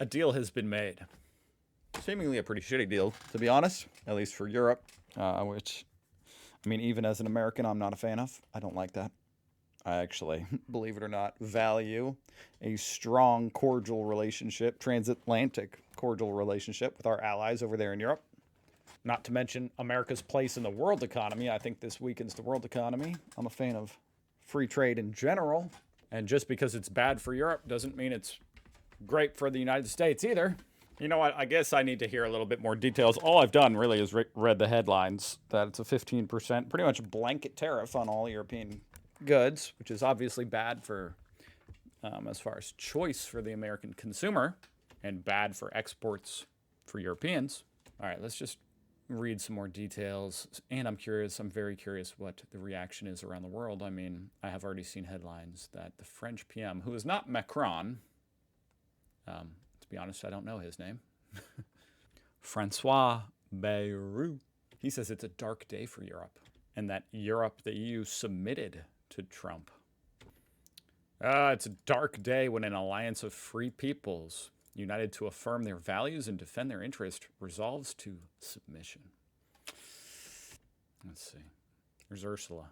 a deal has been made. Seemingly a pretty shitty deal, to be honest, at least for Europe, which, I mean, even as an American, I'm not a fan of. I don't like that. I actually, believe it or not, value a strong, cordial relationship, transatlantic cordial relationship with our allies over there in Europe. Not to mention America's place in the world economy. I think this weakens the world economy. I'm a fan of free trade in general. And just because it's bad for Europe doesn't mean it's great for the United States either. You know what? I guess I need to hear a little bit more details. All I've done really is read the headlines that it's a 15%, pretty much blanket tariff on all European goods, which is obviously bad for, as far as choice for the American consumer, and bad for exports for Europeans. All right, let's just read some more details. And I'm very curious what the reaction is around the world. I mean, I have already seen headlines that the French PM, who is not Macron, to be honest, I don't know his name, Francois Bayrou, he says it's a dark day for Europe, and that Europe, the EU, submitted to Trump. It's a dark day when an alliance of free peoples, united to affirm their values and defend their interest, resolves to submission. Let's see. There's Ursula.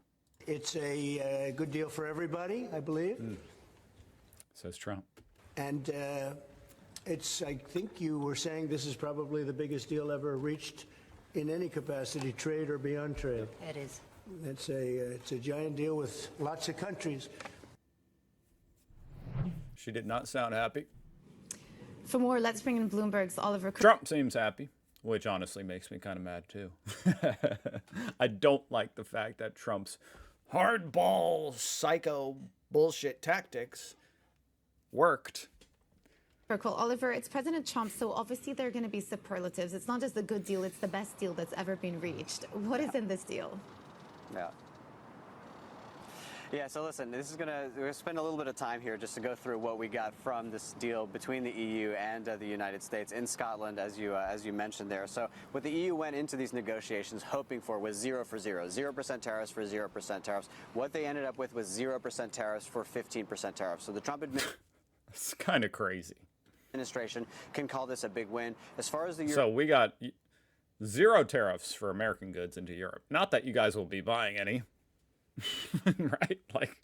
It's a good deal for everybody, I believe. Says Trump. And I think you were saying this is probably the biggest deal ever reached in any capacity, trade or beyond trade. It is. It's a giant deal with lots of countries. She did not sound happy. For more, let's bring in Bloomberg's Oliver. Trump seems happy, which honestly makes me kind of mad too. I don't like the fact that Trump's hardball psycho bullshit tactics worked. Oliver, it's President Trump, so obviously there are going to be superlatives. It's not just a good deal, it's the best deal that's ever been reached. What is in this deal? Yeah, so listen, we're gonna spend a little bit of time here just to go through what we got from this deal between the EU and the United States in Scotland, as you mentioned there. So what the EU went into these negotiations hoping for was 0 for 0, 0% tariffs for 0% tariffs. What they ended up with was 0% tariffs for 15% tariffs. So the Trump administration, it's kind of crazy. Can call this a big win. As far as the So we got 0 tariffs for American goods into Europe. Not that you guys will be buying any. Right? Like,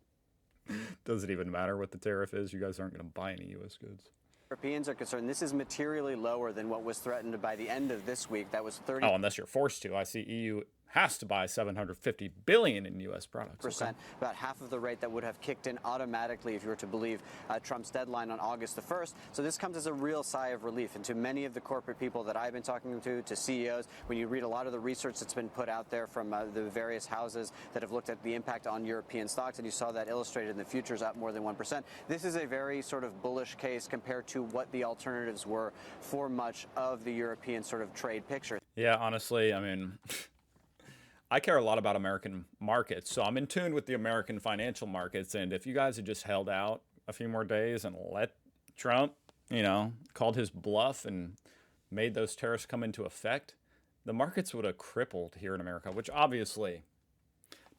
does it even matter what the tariff is? You guys aren't going to buy any U.S. goods. Europeans are concerned, this is materially lower than what was threatened by the end of this week. That was 30%. Oh, unless you're forced to. I see EU has to buy $750 billion in U.S. products. Okay. About half of the rate that would have kicked in automatically if you were to believe Trump's deadline on August the 1st. So this comes as a real sigh of relief. And to many of the corporate people that I've been talking to CEOs, when you read a lot of the research that's been put out there from the various houses that have looked at the impact on European stocks, and you saw that illustrated in the futures up more than 1%, this is a very sort of bullish case compared to what the alternatives were for much of the European sort of trade picture. Yeah, honestly, I mean, I care a lot about American markets, so I'm in tune with the American financial markets, and if you guys had just held out a few more days and let Trump, called his bluff and made those tariffs come into effect, the markets would have crippled here in America, which obviously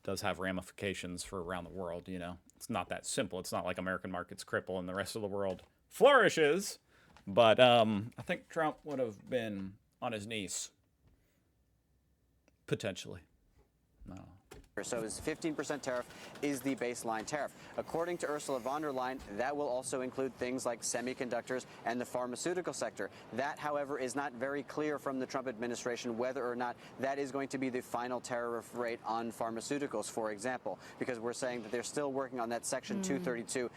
does have ramifications for around the world, It's not that simple. It's not like American markets cripple and the rest of the world flourishes, but I think Trump would have been on his knees, potentially. No. So his 15% tariff is the baseline tariff. According to Ursula von der Leyen, that will also include things like semiconductors and the pharmaceutical sector. That, however, is not very clear from the Trump administration whether or not that is going to be the final tariff rate on pharmaceuticals, for example, because we're saying that they're still working on that Section 232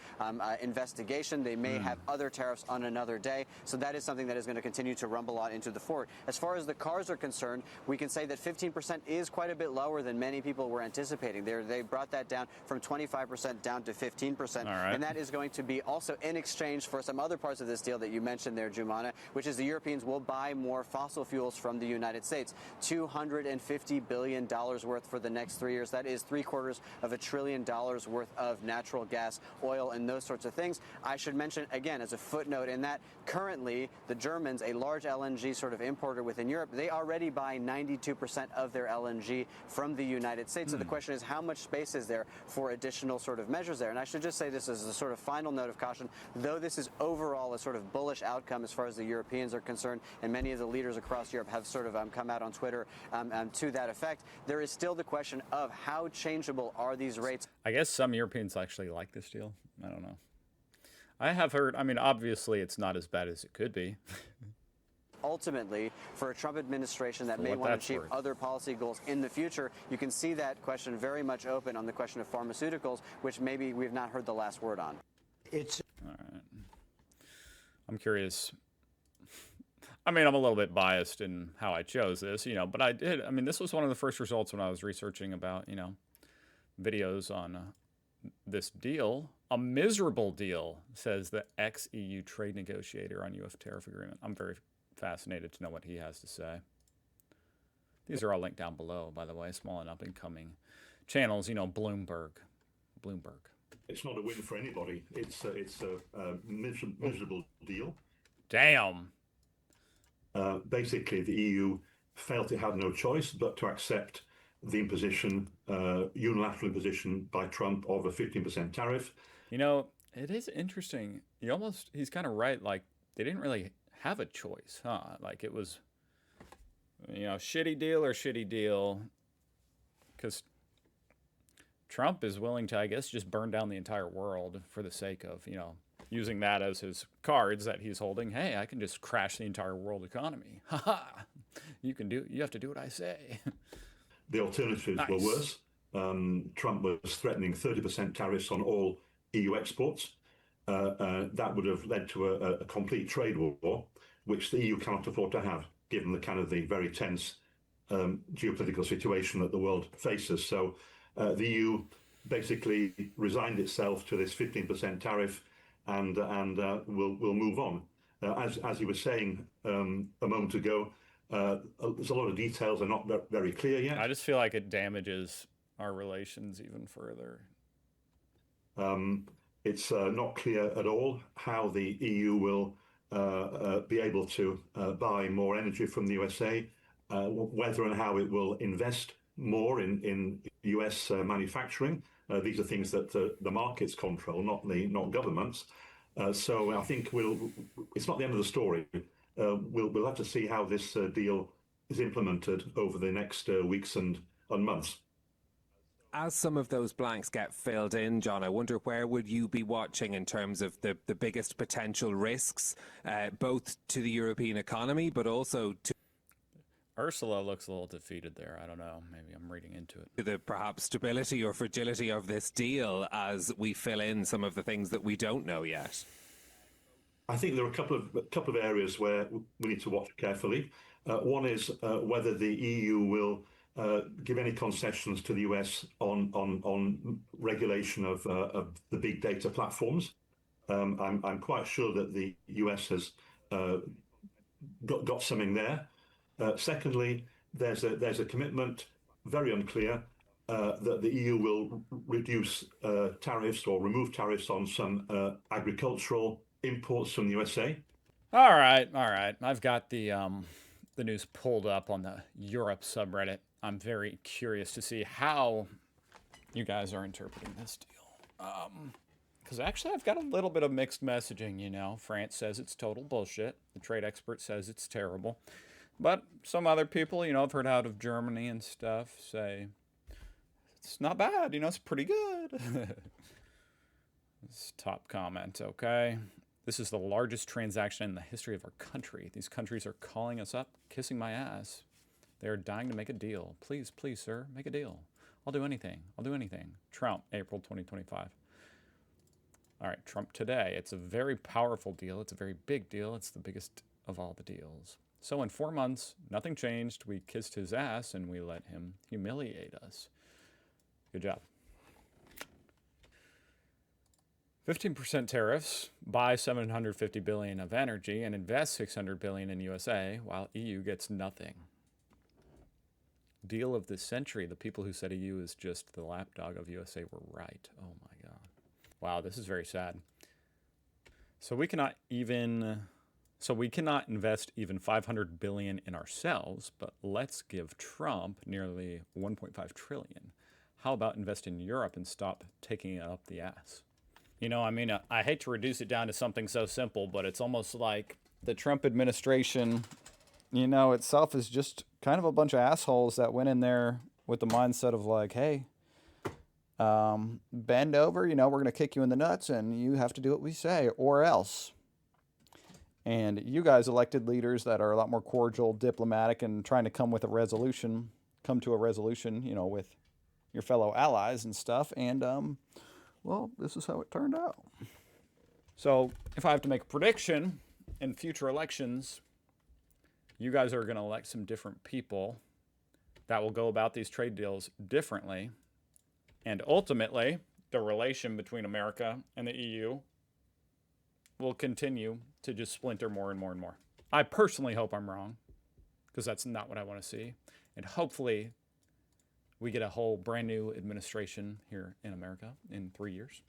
investigation. They may have other tariffs on another day. So that is something that is going to continue to rumble on into the fort. As far as the cars are concerned, we can say that 15% is quite a bit lower than many people were anticipating. They brought that down from 25% down to 15%. All right. And that is going to be also in exchange for some other parts of this deal that you mentioned there, Jumana, which is the Europeans will buy more fossil fuels from the United States. $250 billion worth for the next 3 years. That is $750 billion worth of natural gas, oil, and those sorts of things. I should mention, again, as a footnote in that, currently the Germans, a large LNG sort of importer within Europe, they already buy 92% of their LNG from the United States. So the question is, how much space is there for additional sort of measures there? And I should just say this as a sort of final note of caution, though this is overall a sort of bullish outcome as far as the Europeans are concerned, and many of the leaders across Europe have sort of come out on Twitter to that effect, there is still the question of how changeable are these rates. I guess some Europeans actually like this deal. I don't know. I have heard, I mean, obviously it's not as bad as it could be. Ultimately, for a Trump administration that For may what want to that's achieve worth. other policy goals in the future, you can see that question very much open on the question of pharmaceuticals, which maybe we've not heard the last word on. It's All right. I'm curious. I mean, I'm a little bit biased in how I chose this, you know, but I did. I mean, this was one of the first results when I was researching about, you know, videos on this deal. A miserable deal, says the ex-EU trade negotiator on U.S. tariff agreement. I'm very fascinated to know what he has to say. These are all linked down below, by the way, small and up-and-coming channels, you know, Bloomberg. It's not a win for anybody. It's a miserable deal. Damn. Basically, the EU felt it had no choice but to accept the imposition, unilateral imposition by Trump of a 15% tariff. You know, it is interesting. He's kind of right. Like, they didn't really have a choice, huh? Like, it was, you know, shitty deal, because Trump is willing to, I guess, just burn down the entire world for the sake of, you know, using that as his cards that he's holding. Hey, I can just crash the entire world economy. Ha ha. You have to do what I say. The alternatives Nice. were worse. Trump was threatening 30% tariffs on all EU exports. That would have led to a complete trade war, which the EU cannot afford to have, given the very tense geopolitical situation that the world faces. So the EU basically resigned itself to this 15% tariff, and will move on. As you were saying a moment ago, there's a lot of details are not very clear yet. I just feel like it damages our relations even further. It's not clear at all how the EU will be able to buy more energy from the USA, whether and how it will invest more in US manufacturing. These are things that the markets control, not governments. So I think it's not the end of the story. We'll have to see how this deal is implemented over the next weeks and months. As some of those blanks get filled in, John, I wonder where would you be watching in terms of the biggest potential risks, both to the European economy, but also to Ursula looks a little defeated there. I don't know. Maybe I'm reading into it. the perhaps stability or fragility of this deal as we fill in some of the things that we don't know yet? I think there are a couple of areas where we need to watch carefully. One is whether the EU will give any concessions to the US on regulation of the big data platforms. I'm quite sure that the US has got something there. Secondly, there's a commitment, very unclear, that the EU will reduce tariffs or remove tariffs on some agricultural imports from the USA. All right. I've got the news pulled up on the Europe subreddit. I'm very curious to see how you guys are interpreting this deal. Because actually, I've got a little bit of mixed messaging. You know, France says it's total bullshit. The trade expert says it's terrible. But some other people, you know, I've heard out of Germany and stuff, say it's not bad. You know, it's pretty good. This top comment, okay? This is the largest transaction in the history of our country. These countries are calling us up, kissing my ass. They are dying to make a deal. Please, sir, make a deal. I'll do anything. Trump, April 2025. All right, Trump today. It's a very powerful deal. It's a very big deal. It's the biggest of all the deals. So in 4 months, nothing changed. We kissed his ass and we let him humiliate us. Good job. 15% tariffs, buy $750 billion of energy and invest $600 billion in USA, while EU gets nothing. Deal of the century. The people who said EU is just the lapdog of USA were right. Oh my God. Wow, this is very sad. So we cannot invest even $500 billion in ourselves, but let's give Trump nearly $1.5 trillion. how about invest in Europe and stop taking it up the ass? You know, I mean, I hate to reduce it down to something so simple, but it's almost like the Trump administration, you know, itself is just kind of a bunch of assholes that went in there with the mindset of like, hey, bend over, you know, we're going to kick you in the nuts and you have to do what we say or else. And you guys elected leaders that are a lot more cordial, diplomatic, and trying to come to a resolution, you know, with your fellow allies and stuff. And, well, this is how it turned out. So if I have to make a prediction in future elections, you guys are going to elect some different people that will go about these trade deals differently. And ultimately, the relation between America and the EU will continue to just splinter more and more and more. I personally hope I'm wrong, because that's not what I want to see. And hopefully, we get a whole brand new administration here in America in 3 years,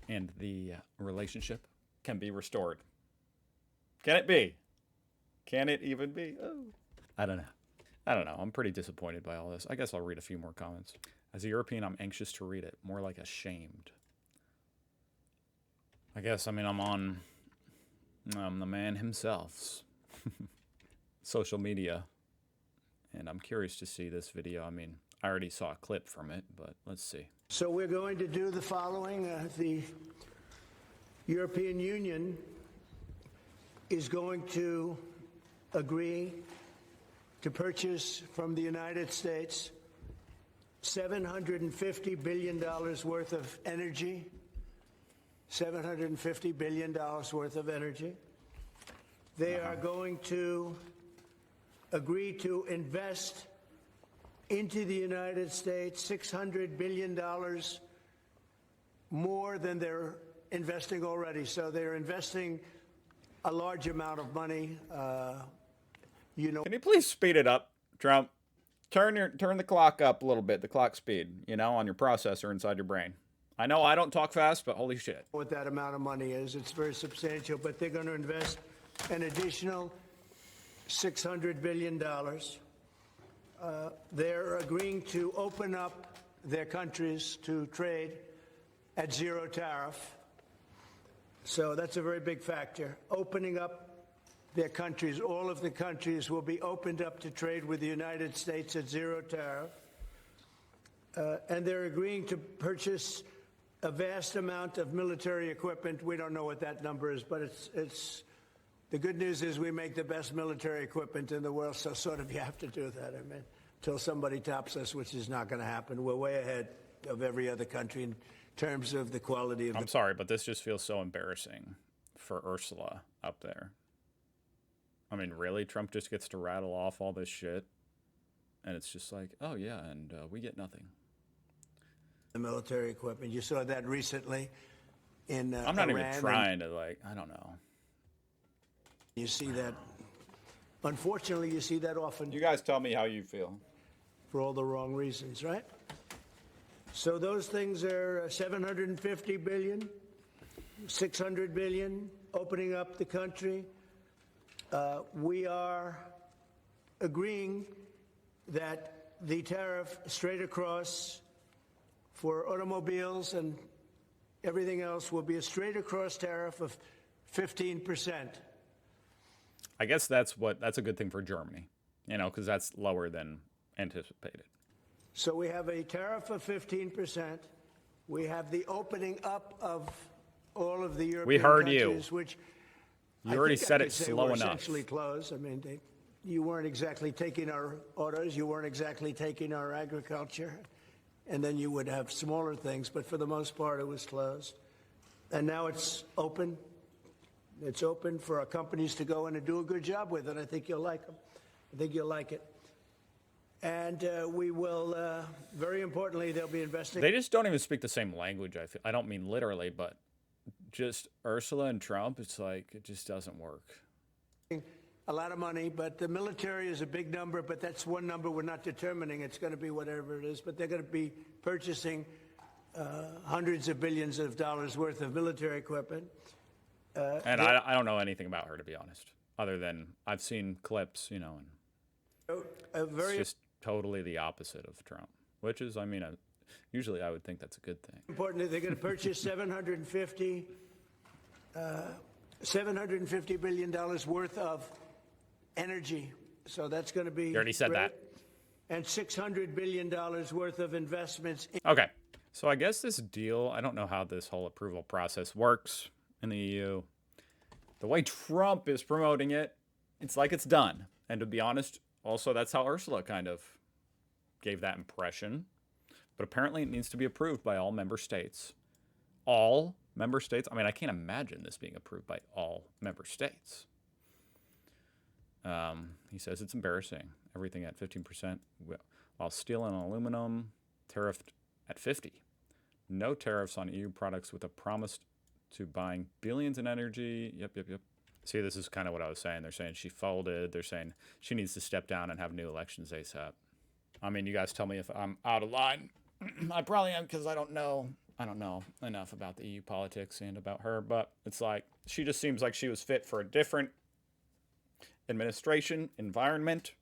and the relationship can be restored. Can it be? Can it even be? Oh, I don't know. I'm pretty disappointed by all this. I guess I'll read a few more comments. As a European, I'm anxious to read it, more like ashamed. I guess, I mean, I'm the man himself's social media, and I'm curious to see this video. I mean, I already saw a clip from it, but let's see. So we're going to do the following. The European Union is going to agree to purchase from the United States $750 billion worth of energy. $750 billion worth of energy. They are going to agree to invest into the United States $600 billion more than they're investing already. So they're investing a large amount of money. You know, Can you please speed it up, Trump? Turn the clock up a little bit, the clock speed, you know, on your processor inside your brain. I know I don't talk fast, but holy shit. what that amount of money is. It's very substantial, but they're going to invest an additional $600 billion. They're agreeing to open up their countries to trade at zero tariff. So that's a very big factor. Opening up their countries, all of the countries will be opened up to trade with the United States at zero tariff. And they're agreeing to purchase a vast amount of military equipment. We don't know what that number is, but it's the good news is we make the best military equipment in the world, so sort of you have to do that. I mean, until somebody tops us, which is not going to happen. We're way ahead of every other country in terms of the quality of I'm sorry, but this just feels so embarrassing for Ursula up there. I mean, really? Trump just gets to rattle off all this shit? And it's just like, oh, yeah, and we get nothing. the military equipment. You saw that recently in I'm not Iran, even trying to, like, I don't know. You see that. Unfortunately, you see that often You guys tell me how you feel. for all the wrong reasons, right? So those things are 750 billion, 600 billion, opening up the country. We are agreeing that the tariff straight across for automobiles and everything else will be a straight across tariff of 15%. I guess that's a good thing for Germany, you know, because that's lower than anticipated. So we have a tariff of 15%. We have the opening up of all of the European heard you. countries, which You already think I said could it say slow we're enough. essentially closed. I mean, you weren't exactly taking our autos, you weren't exactly taking our agriculture, and then you would have smaller things, but for the most part, it was closed. And now it's open. It's open for our companies to go in and do a good job with it. I think you'll like them. I think you'll like it. And we will, very importantly, they'll be investing. They just don't even speak the same language. I don't mean literally, but just Ursula and Trump, it's like, it just doesn't work. A lot of money, but the military is a big number, but that's one number we're not determining. It's going to be whatever it is, but they're going to be purchasing hundreds of billions of dollars worth of military equipment. And I don't know anything about her, to be honest, other than I've seen clips, you know, and A it's very just totally the opposite of Trump, which is, I mean, Usually I would think that's a good thing. Importantly, they're going to purchase $750 billion worth of energy. So that's going to be. You already said great. that. And $600 billion worth of investments. Okay. So I guess this deal, I don't know how this whole approval process works in the EU. The way Trump is promoting it, it's like it's done. And to be honest, also that's how Ursula kind of gave that impression. But apparently it needs to be approved by all member states. All member states? I mean, I can't imagine this being approved by all member states. He says it's embarrassing. Everything at 15%, while steel and aluminum tariffed at 50%. No tariffs on EU products with a promise to buying billions in energy. Yep. See, this is kind of what I was saying. They're saying she folded. They're saying she needs to step down and have new elections ASAP. I mean, you guys tell me if I'm out of line. I probably am because I don't know enough about the EU politics and about her. But it's like she just seems like she was fit for a different administration, environment.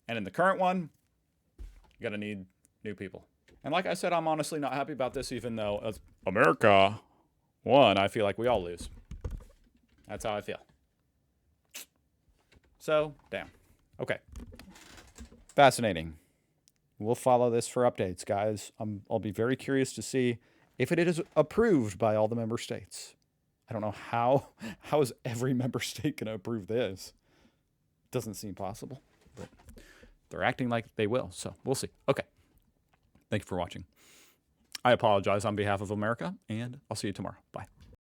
And in the current one, you got to need new people. And like I said, I'm honestly not happy about this, even though as America won, I feel like we all lose. That's how I feel. So, damn. Okay. Fascinating. We'll follow this for updates, guys. I'll be very curious to see if it is approved by all the member states. I don't know how is every member state going to approve this? Doesn't seem possible, but they're acting like they will, so we'll see. Okay. Thank you for watching. I apologize on behalf of America, and I'll see you tomorrow. Bye.